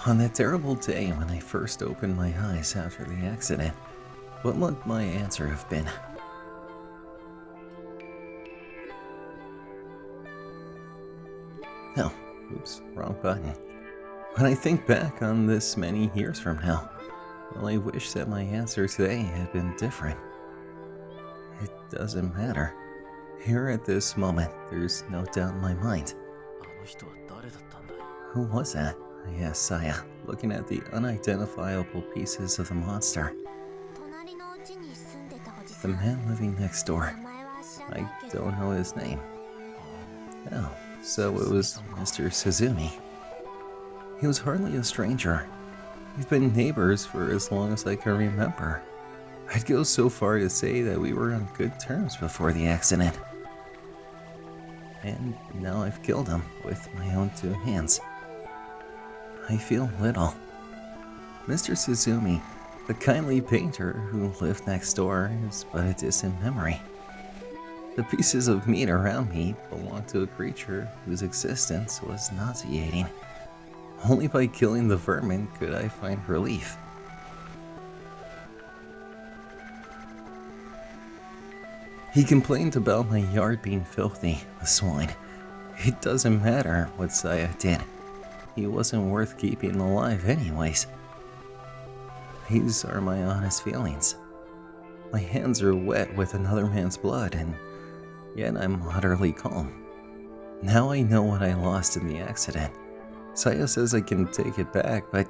On that terrible day when I first opened my eyes after the accident, what would my answer have been? No, oops, wrong button. When I think back on this many years from now, well, I wish that my answer today had been different. It doesn't matter. Here at this moment, there's no doubt in my mind. Who was that? I asked Saya, looking at the unidentifiable pieces of the monster. The man living next door. I don't know his name. Oh, so it was Mr. Suzumi. He was hardly a stranger. We've been neighbors for as long as I can remember. I'd go so far to say that we were on good terms before the accident. And now I've killed him with my own two hands. I feel little. Mr. Suzumi, the kindly painter who lived next door, is but a distant memory. The pieces of meat around me belonged to a creature whose existence was nauseating. Only by killing the vermin could I find relief. He complained about my yard being filthy, the swine. It doesn't matter what Saya did. He wasn't worth keeping alive anyways. These are my honest feelings. My hands are wet with another man's blood, and yet I'm utterly calm. Now I know what I lost in the accident. Saya says I can take it back, but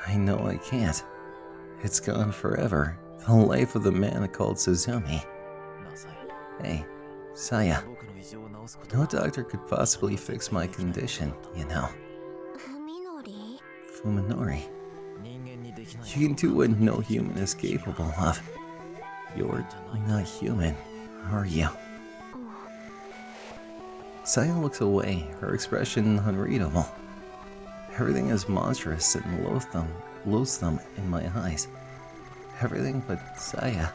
I know I can't. It's gone forever. The life of the man called Suzumi. Hey, Saya. No doctor could possibly fix my condition, you know. Fuminori. You can do what no human is capable of. You're not human, are you? Saya looks away, her expression unreadable. Everything is monstrous and loathsome in my eyes. Everything but Saya.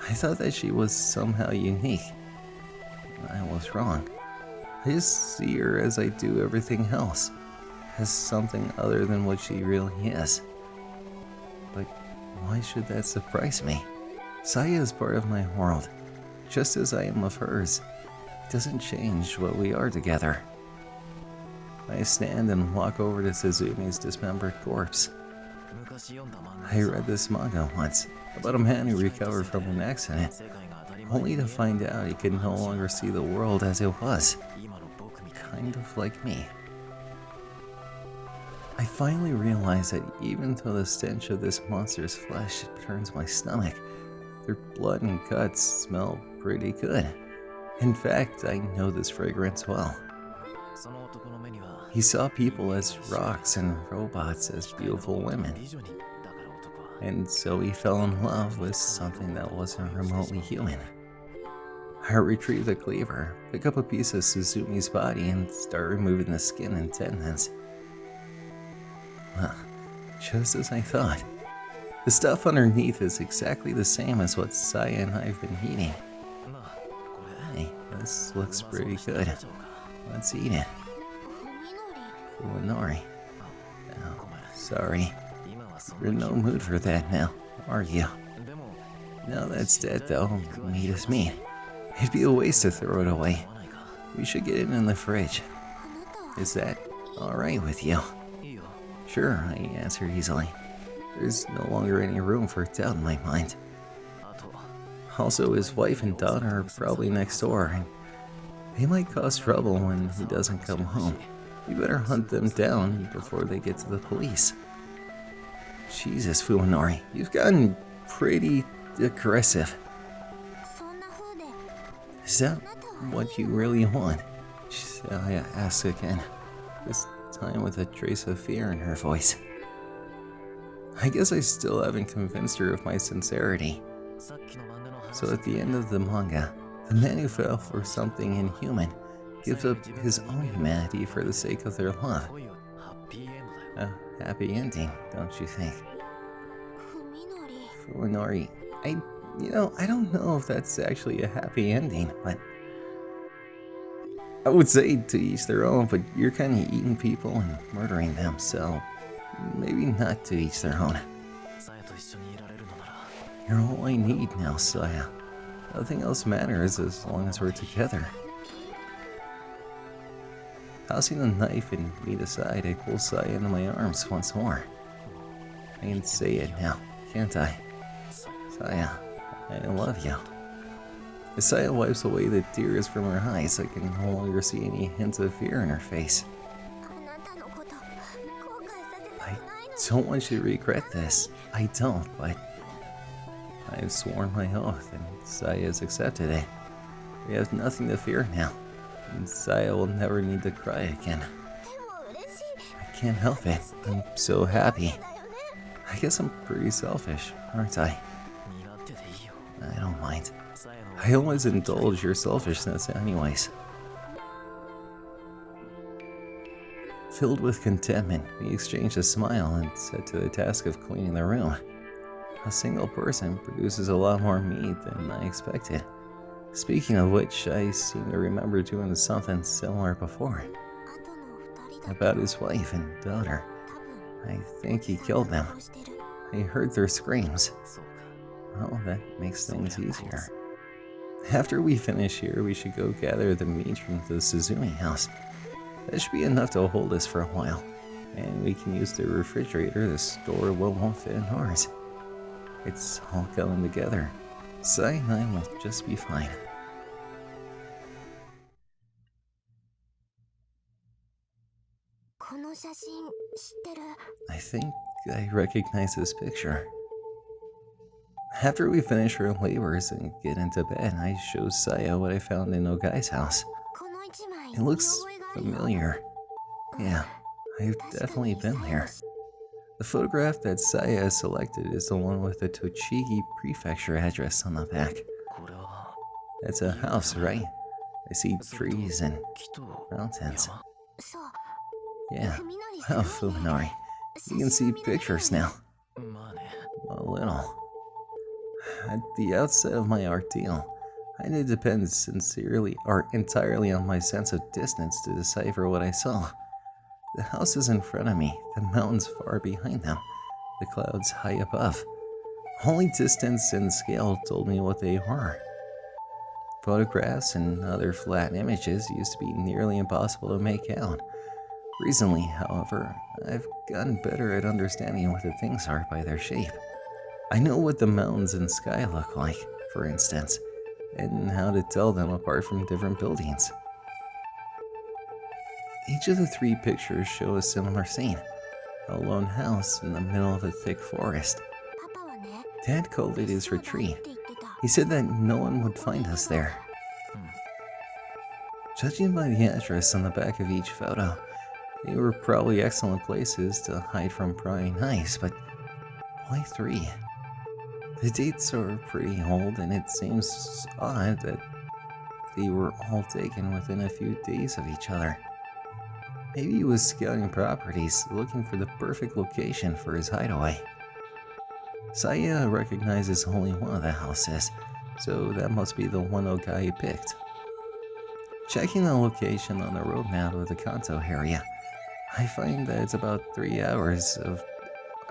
I thought that she was somehow unique. I was wrong. I just see her as I do everything else, as something other than what she really is. But why should that surprise me? Saya is part of my world, just as I am of hers. It doesn't change what we are together. I stand and walk over to Suzumi's dismembered corpse. I read this manga once, about a man who recovered from an accident, only to find out he could no longer see the world as it was. Kind of like me. I finally realize that even though the stench of this monster's flesh turns my stomach, their blood and guts smell pretty good. In fact, I know this fragrance well. He saw people as rocks and robots as beautiful women. And so he fell in love with something that wasn't remotely human. I retrieve the cleaver, pick up a piece of Suzumi's body, and start removing the skin and tendons. Well, just as I thought. The stuff underneath is exactly the same as what Saya and I have been eating. Hey, this looks pretty good. Let's eat it. Fuminori. Oh, sorry. You're in no mood for that now, are you? Now that's dead though, meat is meat. It'd be a waste to throw it away. We should get it in the fridge. Is that alright with you? Sure, I answer easily. There's no longer any room for doubt in my mind. Also, his wife and daughter are probably next door, and they might cause trouble when he doesn't come home. We better hunt them down before they get to the police. Jesus, Fuminori, you've gotten pretty aggressive. Is that what you really want? Saya asks again, this time with a trace of fear in her voice. I guess I still haven't convinced her of my sincerity. So at the end of the manga, the man who fell for something inhuman gives up his own humanity for the sake of their love. A happy ending, don't you think? Fuminori, I don't know if that's actually a happy ending, but I would say to each their own, but you're kind of eating people and murdering them, so maybe not to each their own. さやと一緒にいられるのなら You're all I need now, Saya. Nothing else matters as long as we're together. Tossing the knife and meat aside, I pull Saya into my arms once more. I can say it now, can't I? Saya, I love you. As Saya wipes away the tears from her eyes, I can no longer see any hint of fear in her face. あなたのこと後悔させた I くないの don't want you to regret this. I don't, but I've sworn my oath, and Saya has accepted it. We have nothing to fear now, and Saya will never need to cry again. でも嬉しい I can't help it. I'm so happy. だよね I guess I'm pretty selfish, aren't I? 苦手でいいよ I don't mind. さやの I always indulge your selfishness anyways. Filled with contentment, we exchanged a smile and set to the task of cleaning the room. A single person produces a lot more meat than I expected. Speaking of which, I seem to remember doing something similar before. あとの二人だ About his wife and daughter. 多分 I think he killed them. 殺してる I heard their screams. そうか Well, that makes things easier. After we finish here, we should go gather the meat from the Suzumi house. That should be enough to hold us for a while. And we can use the refrigerator to store what won't fit in ours. It's all coming together. Sai and I will just be fine. この写真知ってる I think I recognize this picture. After we finish our labors and get into bed, I show Saya what I found in Ogai's house. この一枚 It looks 見覚えがあるよ familiar. Yeah, I've 確か definitely に been 最 there. 後 The photograph that Saya has selected is the one with the Tochigi Prefecture address on the back. これは That's a house, right? I see trees and 木と mountains. 山 そう Yeah. 文成 Oh, すごいね Fuminari. You can see pictures now. まあね A little. At the outset of my ordeal, I had to depend sincerely or entirely on my sense of distance to decipher what I saw. The house is in front of me, the mountains far behind them, the clouds high above. Only distance and scale told me what they were. Photographs and other flat images used to be nearly impossible to make out. Recently, however, I've gotten better at understanding what the things are by their shape. I know what the mountains and sky look like, for instance, and how to tell them apart from different buildings. Each of the three pictures show a similar scene, a lone house in the middle of a thick forest. パパはね Dad called it his そうだって retreat. 言ってた He said that no one would find us there. Judging by the address on the back of each photo, they were probably excellent places to hide from prying eyes, but why three? The dates are pretty old, and it seems odd that they were all taken within a few days of each other. Maybe he was scouting properties, looking for the perfect location for his hideaway. Saya recognizes only one of the houses, so that must be the one Ogai picked. Checking the location on the road map of the Kanto area, I find that it's about 3 hours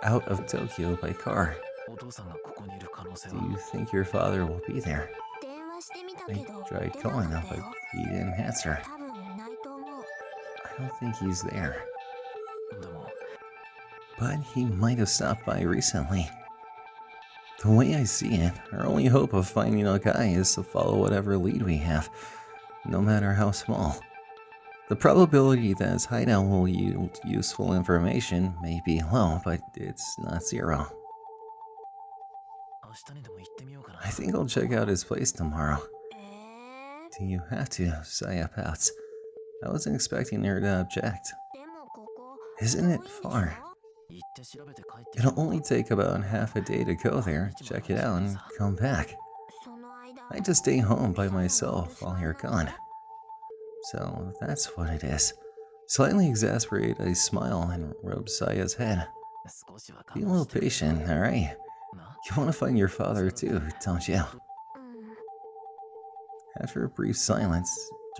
out of Tokyo by car. お父さんがここにいる可能性 Do は you think your father will be there? 電話してみた I けど tried 出な calling か him, った but よ he didn't answer. 多分いないと思う I don't think he's there. でも But he might have stopped by recently. The way I see it, our only hope of finding a guy is to follow whatever lead we have, no matter how small. The probability that his hideout will yield useful information may be low, but it's not zero. 明日にでも行ってみようかな I think I'll check out his place tomorrow. え Do you have to? Saya pouts. I wasn't expecting her to object. でもここ Isn't it 遠いんでしょ far? 行って調べて帰って It'll only take about half a day to go there, check it out, and come back. その間 I just stay home by myself while you're gone. So that's what it is. Slightly exasperated, I smile and rub Saya's head. 少しは Be a 我慢 little してる patient, alright? な You want to find your father too, don't you? うん After a brief silence,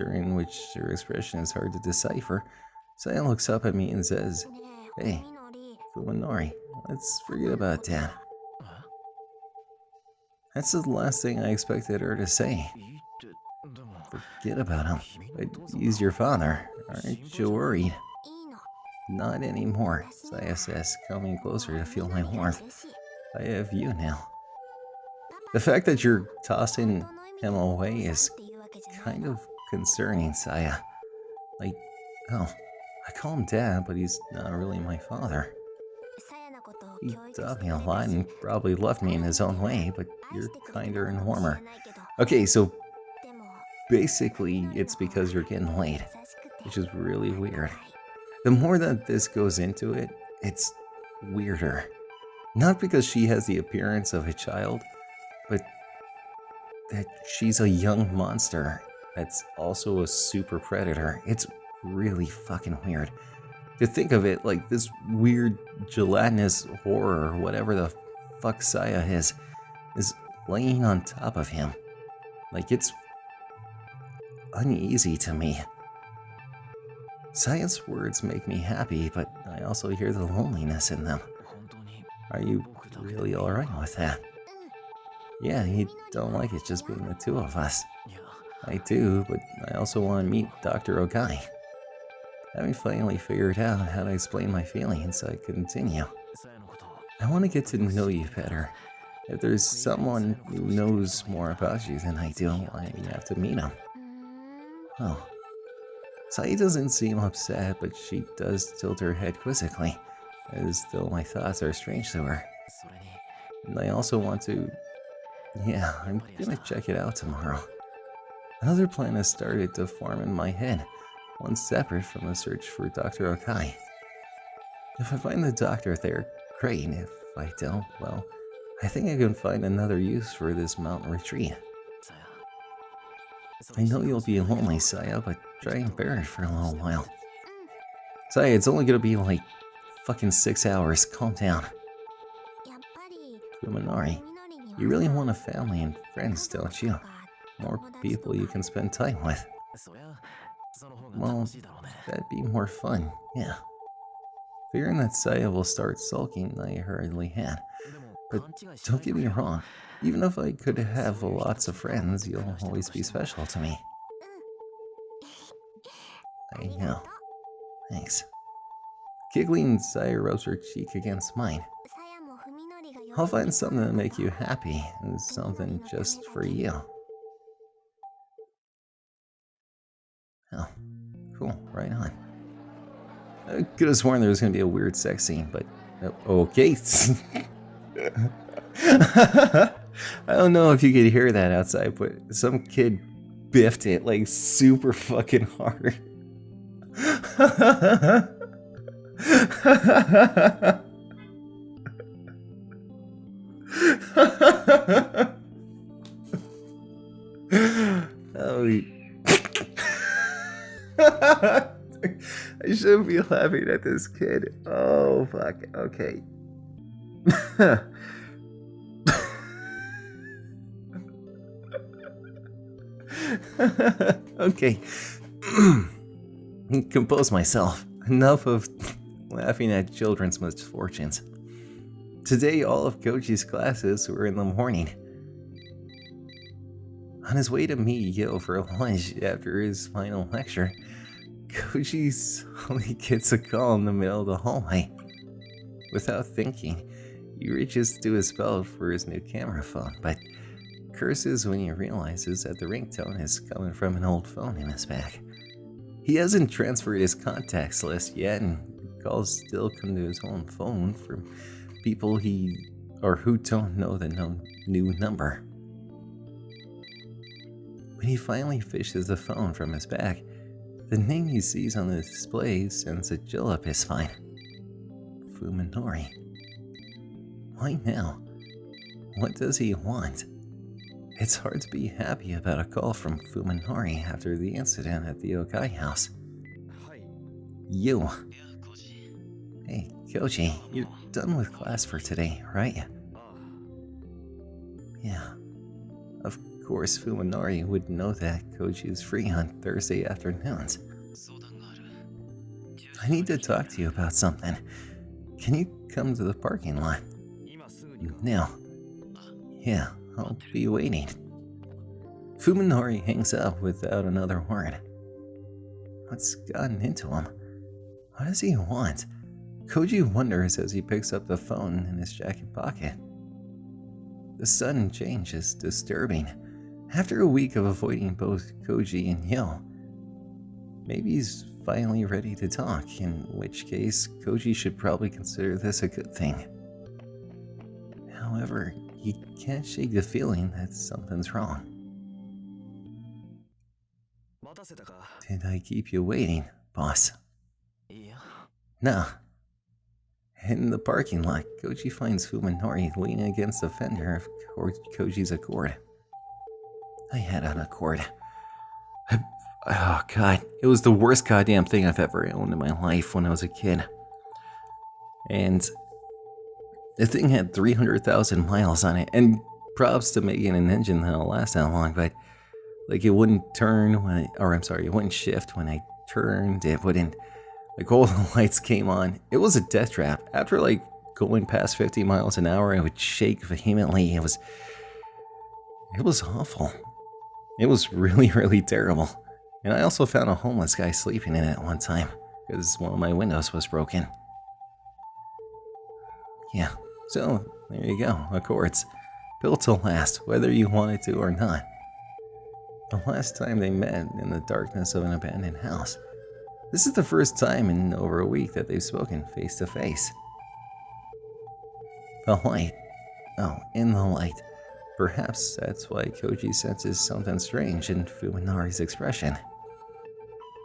during which her expression is hard to decipher, Saya looks up at me and says, ね Hey. おみのり Fuminori, let's forget about that. え That's the last thing I expected her to say. いいってでも Forget about him. 君の But お父さん he's your father. Aren't you worried? いいの Not anymore, Saya says, coming closer to feel my warmth. I have you now. The fact that you're tossing him away is kind of concerning, Saya. Like, oh, I call him dad, but he's not really my father. He taught me a lot and probably loved me in his own way, but you're kinder and warmer. Okay, so basically it's because you're getting laid, which is really weird. The more that this goes into it, it's weirder. Not because she has the appearance of a child, but that she's a young monster that's also a super predator. It's really fucking weird. To think of it like this weird gelatinous horror, whatever the fuck Saya is laying on top of him. Like, it's uneasy to me. Saya's words make me happy, but I also hear the loneliness in them. 本当に Are you 僕だけ really alright with that? Yeah, you don't like it just being the two of us. いや I do, but I also want to meet Dr. Okai. Having finally figured out how to explain my feelings, I continue. さやのことを I want to get to know you better. If there's someone who knows more about you than I do, I have to meet him. うーん Oh. Sai doesn't seem upset, but she does tilt her head quizzically, as though my thoughts are strange to her. それに And I also want to... Yeah, I'm gonna check it out tomorrow. Another plan has started to form in my head, one separate from the search for Dr. Okai. If I find the doctor there, great. If I don't, well, I think I can find another use for this mountain retreat. さや I know you'll be lonely, Saya, but try and bear it for a little while. Saya, it's only gonna be like fucking 6 hours. Calm down. やっぱり Fuminori, おみのりには you really want a family and friends, 家族 don't you? とか More 友達とか people you can spend time with. そりゃその方が Well, 楽しいだろうね that'd be more fun, yeah. Fearing that Saya will start sulking, I hurriedly had. でも But 勘違いしな don't い get で me よ wrong. Even if I could have lots of friends, you'll always be special to me. あ I りが know. とう Thanks. Giggling, Saya rubs her cheek against mine. さやもふみのりが喜 I'll ん find で something to make you happy, and something just for you. Oh, cool, right on. I could have sworn there was gonna be a weird sex scene, but okay. I don't know if you could hear that outside, but some kid biffed it like super fucking hard. Oh, I shouldn't be laughing at this kid. Oh, fuck. Okay. Okay. Compose myself. Enough of laughing at children's misfortunes. Today, all of Koji's classes were in the morning. On his way to meet Yo for lunch after his final lecture, Koji suddenly gets a call in the middle of the hallway. Without thinking, he reaches to his belt for his new camera phone, but curses when he realizes that the ringtone is coming from an old phone in his bag. He hasn't transferred his contacts list yet, and calls still come to his own phone from people who don't know the new number. When he finally fishes the phone from his bag, the name he sees on the display sends a chill up his spine. Fuminori. Why now? What does he want? It's hard to be happy about a call from Fuminori after the incident at the Okai house. はい You. いやコジ Hey, Koji, you're done with class for today, right? ああ Yeah. Of course, Fuminori would know that Koji is free on Thursday afternoons. 相談がある。 I need to talk to you about something. Can you come to the parking lot? 今すぐにか。 Now. Yeah, I'll be waiting. Fuminori hangs up without another word. What's gotten into him? What does he want? Koji wonders as he picks up the phone in his jacket pocket. The sudden change is disturbing. After a week of avoiding both Koji and Yo, maybe he's finally ready to talk, in which case Koji should probably consider this a good thing. However, he can't shake the feeling that something's wrong. 待たせたか。 Did I keep you waiting, boss? いや。 No. In the parking lot, Koji finds Fuminori leaning against the fender of Koji's Accord. I had an Accord. Oh god, it was the worst goddamn thing I've ever owned in my life when I was a kid. And the thing had 300,000 miles on it, and props to making an engine that'll last that long, but like it wouldn't turn when it wouldn't shift when I turned, it wouldn't, like all the lights came on. It was a death trap. After like going past 50 miles an hour, it would shake vehemently. It was awful. It was really, really terrible. And I also found a homeless guy sleeping in it one time, because one of my windows was broken. Yeah, so there you go, Accords. Built to last, whether you wanted to or not. The last time they met in the darkness of an abandoned house. This is the first time in over a week that they've spoken face to face. The light. Oh, in the light. Perhaps that's why Koji senses something strange in Fuminori's expression.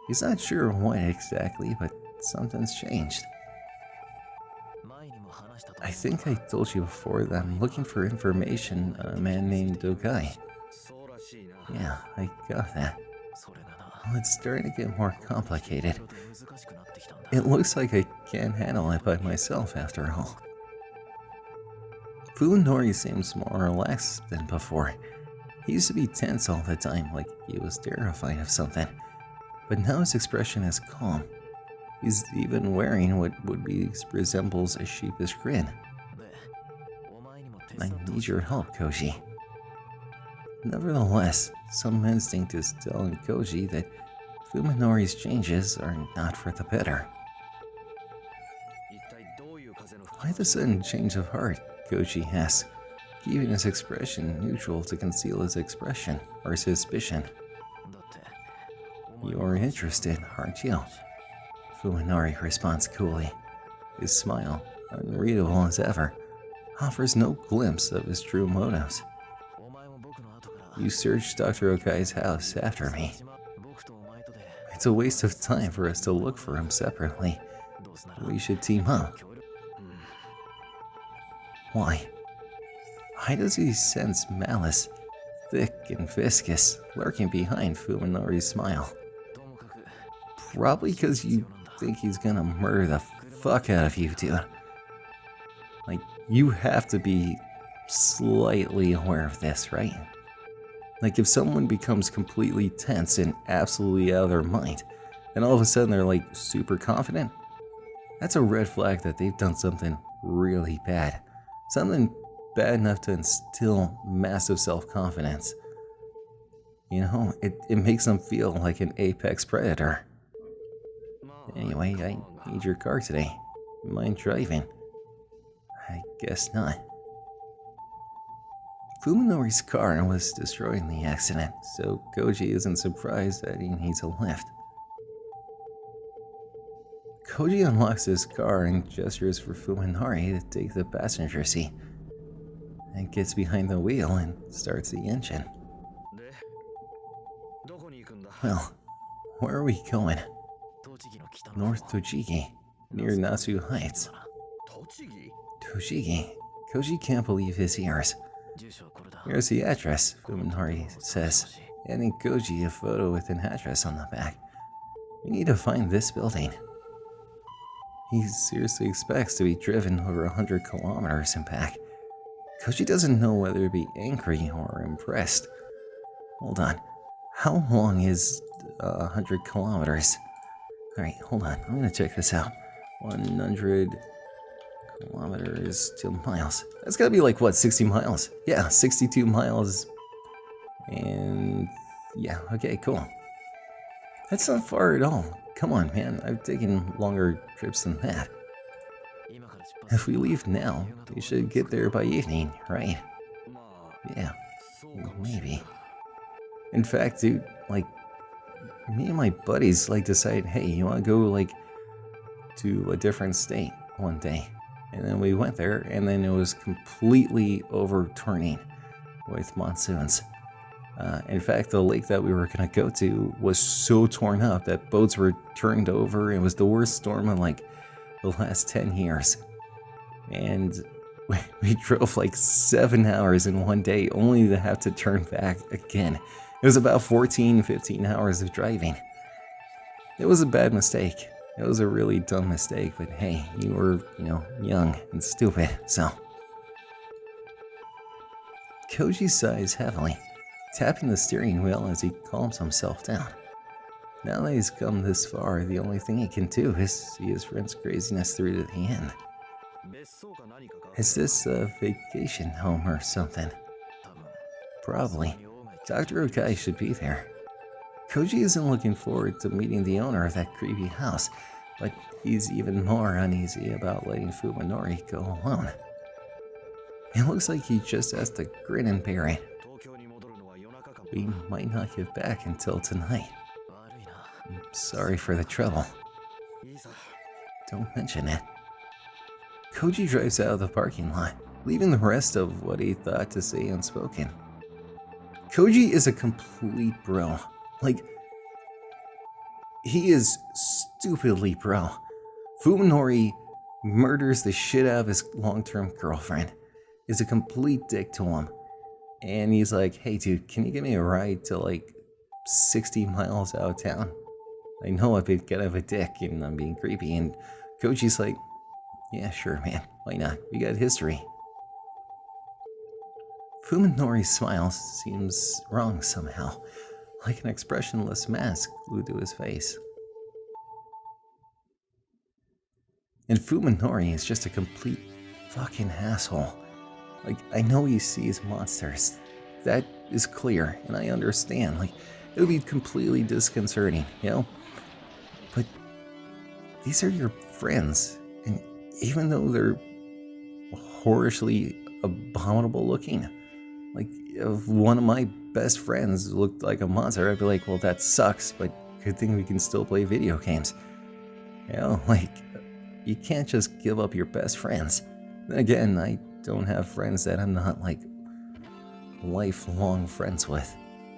He's not sure what exactly, but something's changed. 前にも話したと。 I think I told you before that I'm looking for information on a man named Dogai. そうらしいな。 Yeah, I got that. それがな。 Well, it's starting to get more complicated. 色で難しくなってきたんだ。 It looks like I can't handle it by myself after all. Fuminori seems more relaxed than before. He used to be tense all the time, like he was terrified of something. But now his expression is calm. He's even wearing what resembles a sheepish grin. で、お前にも手 I 伝ってほ need しい。 your help, Koji. Nevertheless, some instinct is telling Koji that Fuminori's changes are not for the better. 一体どういう風の吹き Why the sudden change of heart? Koji asks, keeping his expression neutral to conceal his expression or suspicion. だってお前 You're interested, aren't you? Fuminori responds coolly. His smile, unreadable as ever, offers no glimpse of his true motives. お前も僕の後から You searched Dr. Okai's house after me. 僕とお前とで It's a waste of time for us to look for him separately. どうせなら We should team up. 協力。 Why? Why does he sense malice, thick and viscous, lurking behind Fuminori's smile? ともかく Probably because you think he's gonna murder the fuck out of you, dude. Like, you have to be slightly aware of this, right? Like, if someone becomes completely tense and absolutely out of their mind, and all of a sudden they're like super confident, that's a red flag that they've done something really bad. Something bad enough to instill massive self-confidence. You know, it makes them feel like an apex predator. まあ Anyway, I need your car today. Mind driving? I guess not. Fuminori's car was destroyed in the accident, so Koji isn't surprised that he needs a lift. Koji unlocks his car and gestures for Fuminori to take the passenger seat, and gets behind the wheel and starts the engine. でどこに行くんだ Well, where are we going? 栃木の北の North Tochigi, near Natsu Heights. 栃木 Tochigi. Koji can't believe his ears. 住所はこれだ Here's the address, Fuminori says, handing Koji a photo with an address on the back. We need to find this building. He seriously expects to be driven over 100 kilometers and back. Koji doesn't know whether to be angry or impressed. Hold on. How long is 100 kilometers? Alright, hold on. I'm gonna check this out. 100 kilometers to miles. That's gotta be like, what, 60 miles? Yeah, 62 miles. And yeah, okay, cool. That's not far at all. Come on, man. I've taken longer trips than that. If we leave now, we should get there by evening, right? Yeah, maybe. In fact, dude, like, me and my buddies like decided, hey, you wanna go like to a different state one day? And then we went there, and then it was completely overturning with monsoons. In fact, the lake that we were gonna go to was so torn up that boats were turned over. It was the worst storm in like the last 10 years. And we drove like 7 hours in one day only to have to turn back again. It was about 14, 15 hours of driving. It was a bad mistake. It was a really dumb mistake, but hey, you were, young and stupid, so. Koji sighs heavily, tapping the steering wheel as he calms himself down. Now that he's come this far, the only thing he can do is see his friend's craziness through to the end. Is this a vacation home or something? Probably. Dr. Okai should be there. Koji isn't looking forward to meeting the owner of that creepy house, but he's even more uneasy about letting Fuminori go alone. It looks like he just has to grin and bear it. We might not get back until tonight. I'm sorry for the trouble. Don't mention it. Koji drives out of the parking lot, leaving the rest of what he thought to say unspoken. Koji is a complete bro. Like, he is stupidly bro. Fuminori murders the shit out of his long-term girlfriend, is a complete dick to him, and he's like, hey dude, can you give me a ride to like 60 miles out of town? I know I've been kind of a dick and I'm being creepy, and Koji's like, yeah, sure man, why not? We got history. Fuminori's smile seems wrong somehow, like an expressionless mask glued to his face. And Fuminori is just a complete fucking asshole. Like, I know he sees monsters. That is clear, and I understand. Like, it would be completely disconcerting, But these are your friends, and even though they're horribly abominable looking, like, if one of my best friends looked like a monster, I'd be like, well, that sucks, but good thing we can still play video games. Like, you can't just give up your best friends. Then again, I don't have friends that I'm not, like, lifelong friends with.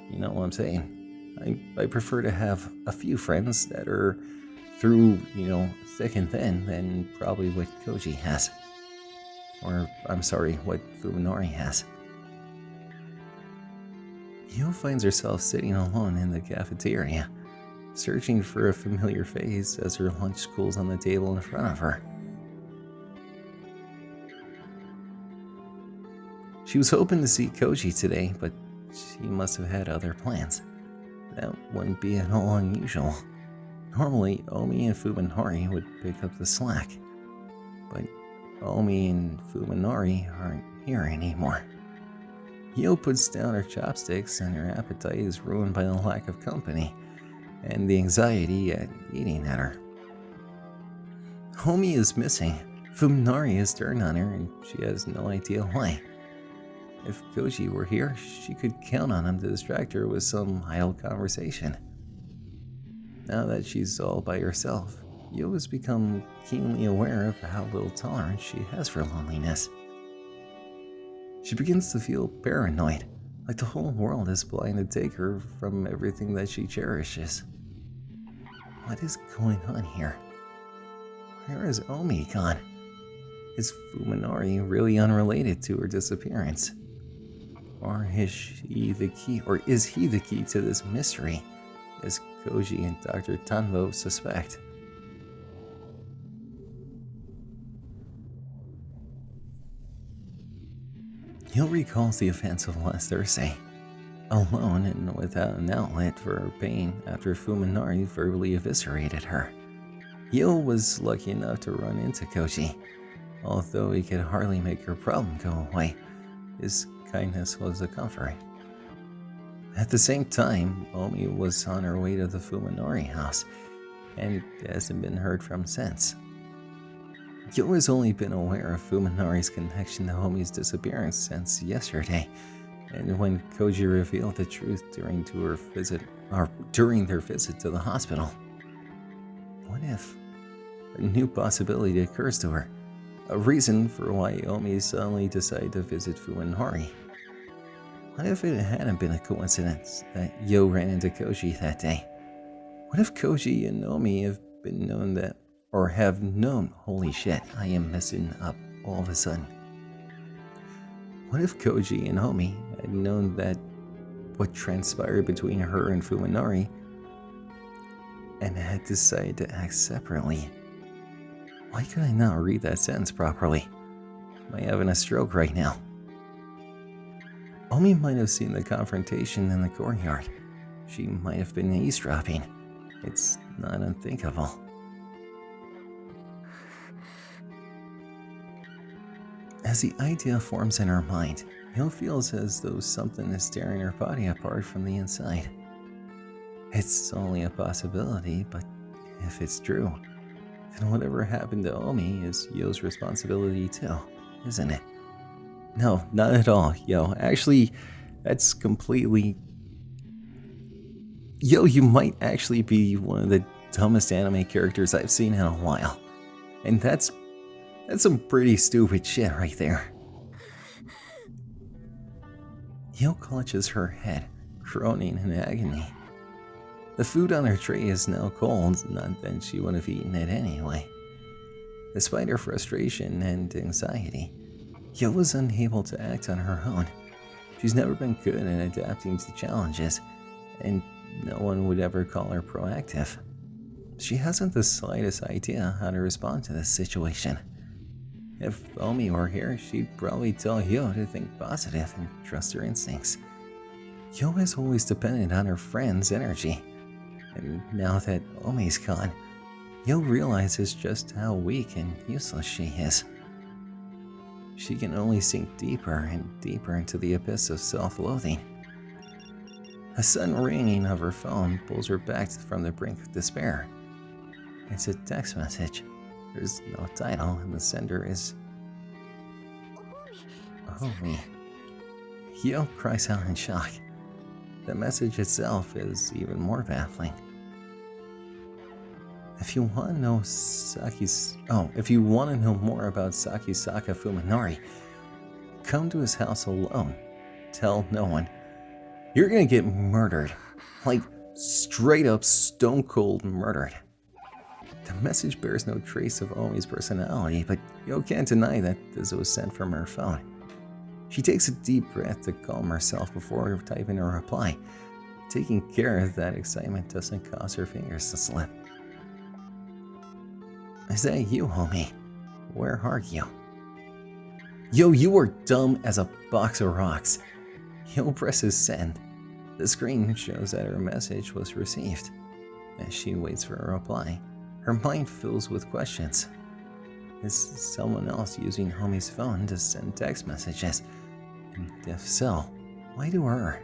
You know what I'm saying? I prefer to have a few friends that are through, thick and thin than probably what Koji has. Or, I'm sorry, what Fuminori has. Yo finds herself sitting alone in the cafeteria, searching for a familiar face as her lunch cools on the table in front of her. She was hoping to see Koji today, but she must have had other plans. That wouldn't be at all unusual. Normally, Omi and Fuminori would pick up the slack, but Omi and Fuminori aren't here anymore. Yo puts down her chopsticks, and her appetite is ruined by the lack of company and the anxiety at eating at her. Omi is missing. Fuminori has turned on her, and she has no idea why. If Koji were here, she could count on him to distract her with some idle conversation. Now that she's all by herself, Yo has become keenly aware of how little tolerance she has for loneliness. She begins to feel paranoid, like the whole world is blind to take her from everything that she cherishes. What is going on here? Where is Omi gone? Is Fuminori really unrelated to her disappearance? Or is he the key to this mystery, as Koji and Dr. Tanbo suspect? Yo recalls the events of last Thursday. alone and without an outlet for her pain after Fuminari verbally eviscerated her. Yo was lucky enough to run into Koji. Although he could hardly make her problem go away, his kindness was a comfort. At the same time, Omi was on her way to the Fuminori house, and hasn't been heard from since. Yo has only been aware of Fuminari's connection to Omi's disappearance since yesterday, and when Koji revealed the truth during their visit to the hospital. What if a new possibility occurs to her? A reason for why Omi suddenly decided to visit Fuminori. What if it hadn't been a coincidence that Yo ran into Koji that day? What if Koji and Omi have known, holy shit, I am messing up all of a sudden. What if Koji and Omi had known that what transpired between her and Fuminari and had decided to act separately? Why could I not read that sentence properly? Am I having a stroke right now? Omi might have seen the confrontation in the courtyard. She might have been eavesdropping. It's not unthinkable. As the idea forms in her mind, Yo feels as though something is tearing her body apart from the inside. It's only a possibility, but if it's true, then whatever happened to Omi is Yo's responsibility too, isn't it? No, not at all, Yo. Actually, that's completely... Yo, you might actually be one of the dumbest anime characters I've seen in a while. And that's some pretty stupid shit right there. Yo clutches her head, groaning in agony. The food on her tray is now cold, not that she would have eaten it anyway. Despite her frustration and anxiety, Yo was unable to act on her own. She's never been good at adapting to challenges, and no one would ever call her proactive. She hasn't the slightest idea how to respond to this situation. If Omi were here, she'd probably tell Yo to think positive and trust her instincts. Yo has always depended on her friend's energy, and now that Omi's gone, Yo realizes just how weak and useless she is. She can only sink deeper and deeper into the abyss of self-loathing. A sudden ringing of her phone pulls her back from the brink of despair. It's a text message. There's no title, and the sender is Omi. Yo cries out in shock. The message itself is even more baffling. If you want to know more about Sakisaka Fuminari, come to his house alone. Tell no one. You're gonna get murdered. Like, straight up stone cold murdered. The message bears no trace of Omi's personality, but Yo can't deny that this was sent from her phone. She takes a deep breath to calm herself before typing a reply, taking care that excitement doesn't cause her fingers to slip. Is that you, homie? Where are you? Yo, you are dumb as a box of rocks. Yo presses send. The screen shows that her message was received. As she waits for a reply, her mind fills with questions. Is someone else using homie's phone to send text messages? And if so, why to her?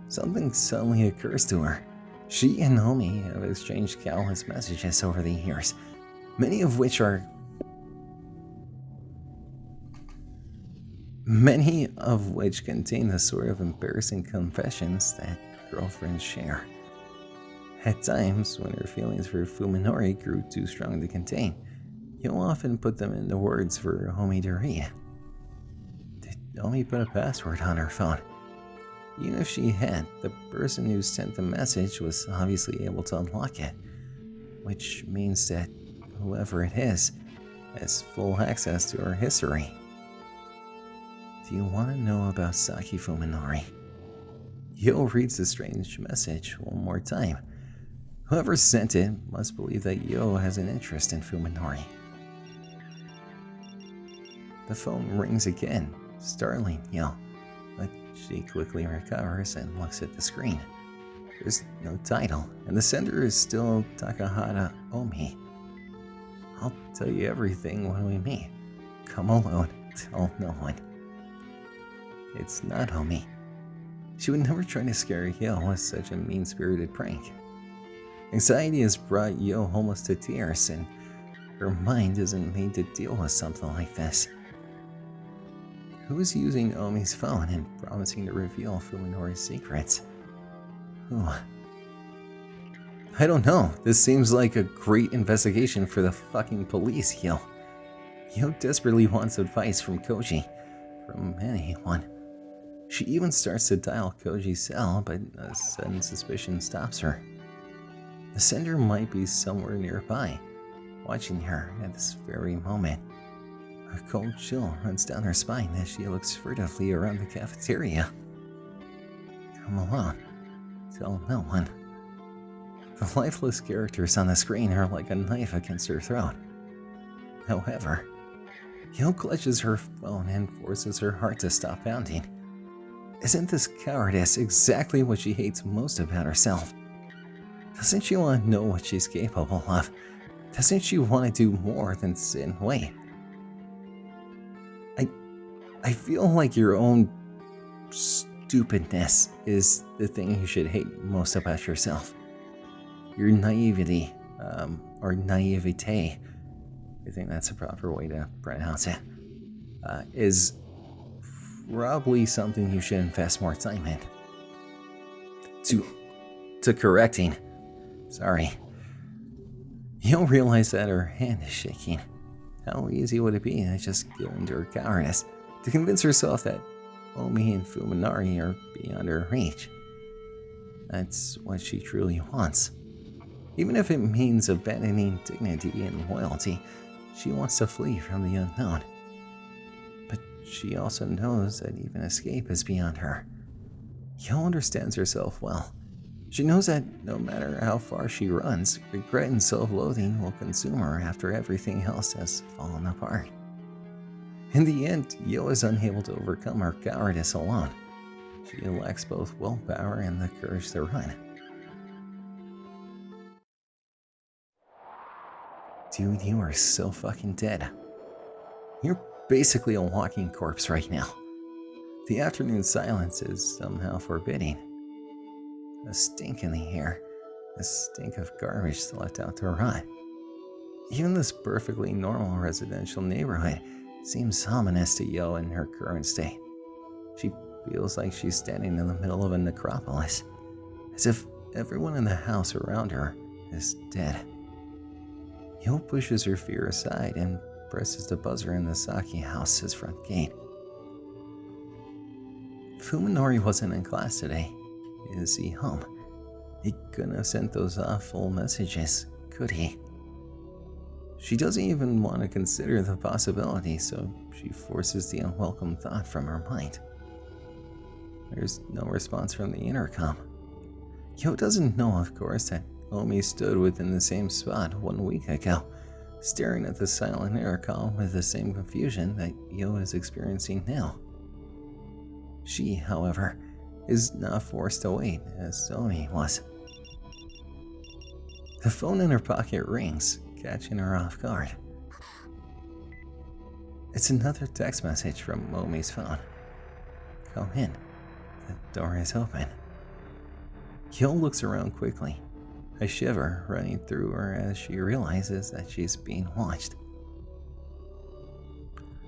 Something suddenly occurs to her. She and Homie have exchanged countless messages over the years, many of which contain the sort of embarrassing confessions that girlfriends share. At times, when her feelings for Fuminori grew too strong to contain, Yo often put them into words for Homie to read. Did Homie put a password on her phone? Even if she had, the person who sent the message was obviously able to unlock it, which means that whoever it is has full access to her history. Do you want to know about Saki Fuminori? Yo reads the strange message one more time. Whoever sent it must believe that Yo has an interest in Fuminori. The phone rings again, startling Yo, but She quickly recovers and looks at the screen. There's no title, and the sender is still Takahata Omi. I'll tell you everything when we meet. Come alone, tell no one. It's not Omi. She would never try to scare Yo with such a mean-spirited prank. Anxiety has brought Yo almost to tears, and her mind isn't made to deal with something like this. Who is using Omi's phone and promising to reveal Fuminori's secrets? Who? I don't know. This seems like a great investigation for the fucking police, Yo. Yo desperately wants advice from Koji. From anyone. She even starts to dial Koji's cell, but a sudden suspicion stops her. The sender might be somewhere nearby, watching her at this very moment. A cold chill runs down her spine as she looks furtively around the cafeteria. Come alone. Tell no one. The lifeless characters on the screen are like a knife against her throat. However, Yo clutches her phone and forces her heart to stop pounding. Isn't this cowardice exactly what she hates most about herself? Doesn't she want to know what she's capable of? Doesn't she want to do more than sit and wait? I feel like your own stupidness is the thing you should hate most about yourself. Your naivety, or naivete, I think that's the proper way to pronounce it, is probably something you should invest more time in. To correcting. Sorry. You'll realize that her hand is shaking. How easy would it be to just go into her cowardice, to convince herself that Omi and Fuminori are beyond her reach? That's what she truly wants. Even if it means abandoning dignity and loyalty, she wants to flee from the unknown. But she also knows that even escape is beyond her. Yo understands herself well. She knows that no matter how far she runs, regret and self-loathing will consume her after everything else has fallen apart. In the end, Yo is unable to overcome her cowardice alone. She lacks both willpower and the courage to run. Dude, you are so fucking dead. You're basically a walking corpse right now. The afternoon silence is somehow forbidding. A stink in the air. A stink of garbage left out to rot. Even this perfectly normal residential neighborhood seems ominous to Yo in her current state. She feels like she's standing in the middle of a necropolis, as if everyone in the house around her is dead. Yo pushes her fear aside and presses the buzzer in the Saki house's front gate. Fuminori wasn't in class today. Is he home? He couldn't have sent those awful messages, could he? She doesn't even want to consider the possibility, so she forces the unwelcome thought from her mind. There's no response from the intercom. Yo doesn't know, of course, that Omi stood within the same spot 1 week ago, staring at the silent intercom with the same confusion that Yo is experiencing now. She, however, is not forced to wait, as Omi was. The phone in her pocket rings, catching her off guard. It's another text message from Omi's phone. Come in. The door is open. Yo looks around quickly, a shiver running through her as she realizes that she's being watched.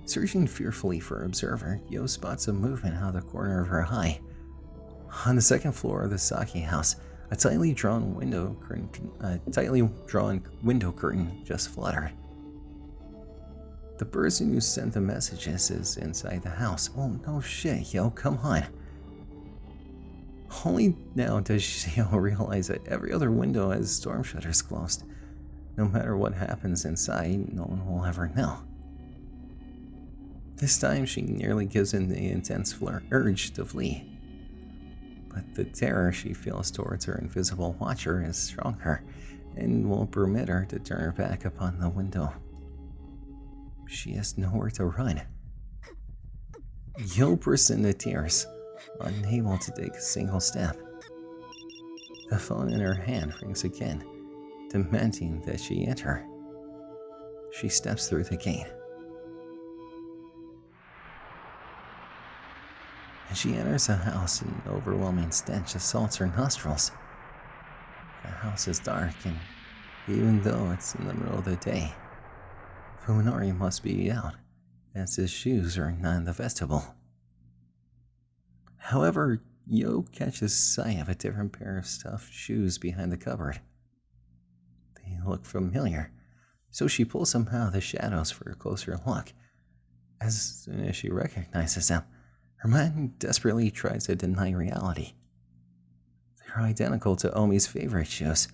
Searching fearfully for Observer, Yo spots a movement out of the corner of her eye. On the second floor of the Saki house, a tightly drawn window curtain just fluttered. The person who sent the messages is inside the house. Oh no shit, Yo, come on. Only now does Yo realize that every other window has storm shutters closed. No matter what happens inside, no one will ever know. This time she nearly gives in the intense urge to flee. But the terror she feels towards her invisible watcher is stronger and won't permit her to turn her back upon the window. She has nowhere to run. Yo bursts into tears, unable to take a single step. The phone in her hand rings again, demanding that she enter. She steps through the gate. As she enters the house, an overwhelming stench assaults her nostrils. The house is dark, and even though it's in the middle of the day, Fuminori must be out, as his shoes are not in the vestibule. However, Yo catches sight of a different pair of stuffed shoes behind the cupboard. They look familiar, so she pulls them out of the shadows for a closer look. As soon as she recognizes them, her mind desperately tries to deny reality. They're identical to Omi's favorite shoes.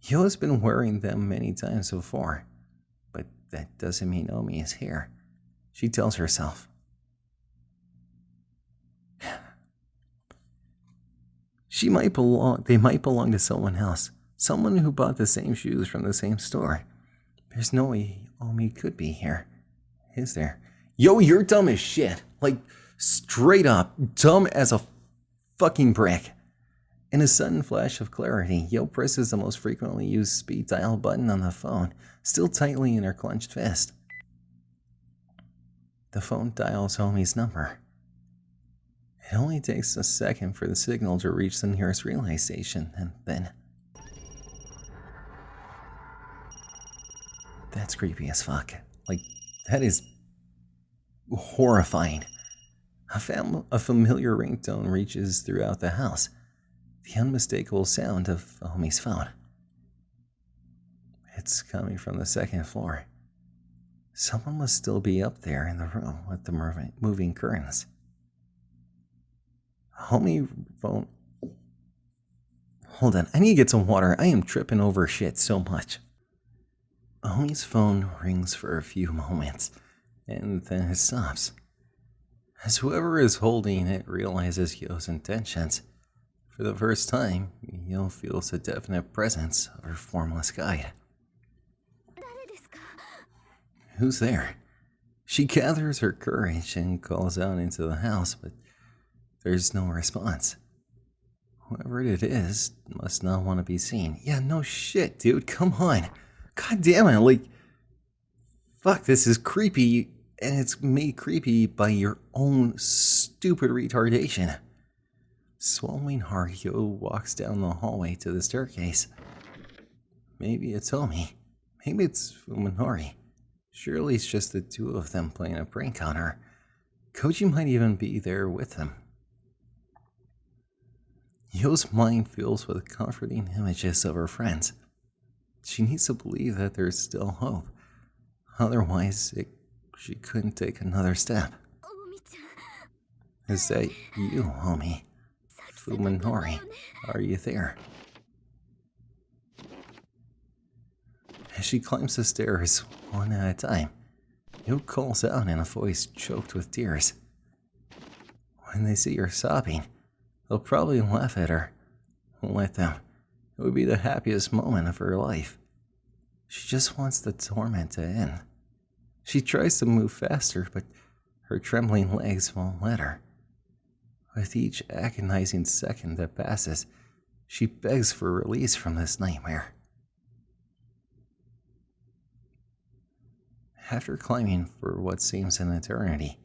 Yo has been wearing them many times before, but that doesn't mean Omi is here, she tells herself. They might belong to someone else, someone who bought the same shoes from the same store. There's no way Omi could be here, is there? Yo, you're dumb as shit. Like, straight up, dumb as a fucking brick. In a sudden flash of clarity, Yo presses the most frequently used speed dial button on the phone, still tightly in her clenched fist. The phone dials Omi's number. It only takes a second for the signal to reach the nearest relay station, and then... That's creepy as fuck. Like, that is horrifying. A familiar ringtone reaches throughout the house, the unmistakable sound of Omi's phone. It's coming from the second floor. Someone must still be up there in the room with the moving curtains. Omi phone. Hold on, I need to get some water. I am tripping over shit so much. Omi's phone rings for a few moments, and then it stops. As whoever is holding it realizes Yo's intentions, for the first time, Yo feels a definite presence of her formless guide. Who's there? She gathers her courage and calls out into the house, but there's no response. Whoever it is must not want to be seen. Yeah, no shit, dude. Come on. God damn it. Like, fuck, this is creepy, and it's made creepy by your own stupid retardation. Swallowing hard, Yo walks down the hallway to the staircase. Maybe it's Omi. Maybe it's Fuminori. Surely it's just the two of them playing a prank on her. Koji might even be there with them. Yo's mind fills with comforting images of her friends. She needs to believe that there's still hope. Otherwise, she couldn't take another step. Is that you, Omi? Fuminori, are you there? As she climbs the stairs, one at a time, Yo calls out in a voice choked with tears. When they see her sobbing, they'll probably laugh at her. Let them. It would be the happiest moment of her life. She just wants the torment to end. She tries to move faster, but her trembling legs won't let her. With each agonizing second that passes, she begs for release from this nightmare. After climbing for what seems an eternity,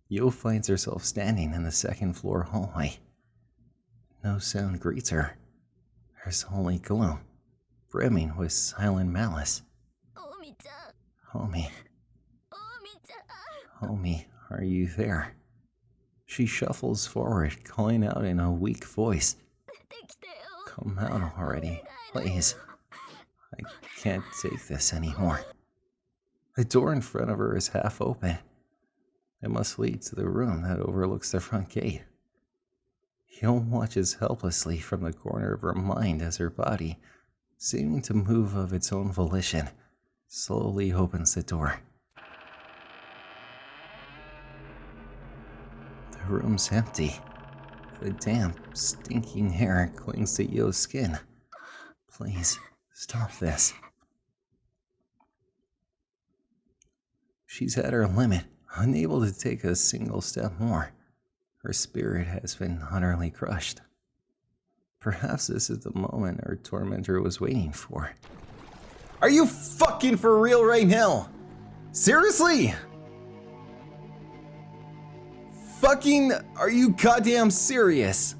Yo finds herself standing in the second floor hallway. No sound greets her. There's only gloom, brimming with silent malice. Omi. Omi, are you there? She shuffles forward, calling out in a weak voice. Come out already, please. I can't take this anymore. The door in front of her is half open. It must lead to the room that overlooks the front gate. Yo watches helplessly from the corner of her mind as her body, seeming to move of its own volition, slowly opens the door. The room's empty. The damp, stinking hair clings to Yo's skin. Please, stop this. She's at her limit, unable to take a single step more. Her spirit has been utterly crushed. Perhaps this is the moment her tormentor was waiting for. Are you fucking for real right now? Seriously? Fucking, are you goddamn serious?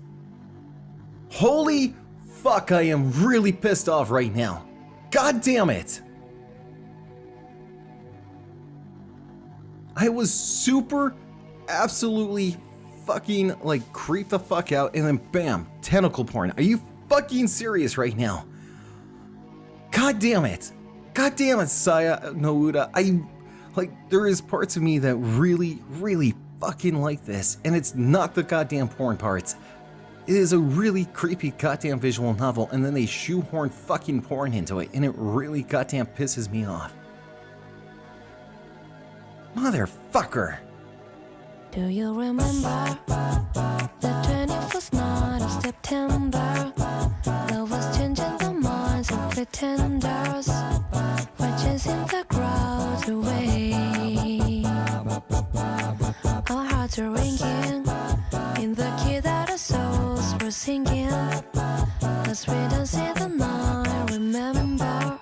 Holy fuck, I am really pissed off right now. God damn it. I was super, absolutely fucking like creep the fuck out and then bam, tentacle porn. Are you fucking serious right now? God damn it. God damn it, Saya Noura. There is parts of me that really, really fucking like this, and it's not the goddamn porn parts. It is a really creepy goddamn visual novel, and then they shoehorn fucking porn into it, and it really goddamn pisses me off. Motherfucker. Do you remember the 21st night of September? Love was changing the minds of pretenders. We're chasing the crowds away. Our hearts are ringing in the key that our souls were singing. As we don't see the night, remember.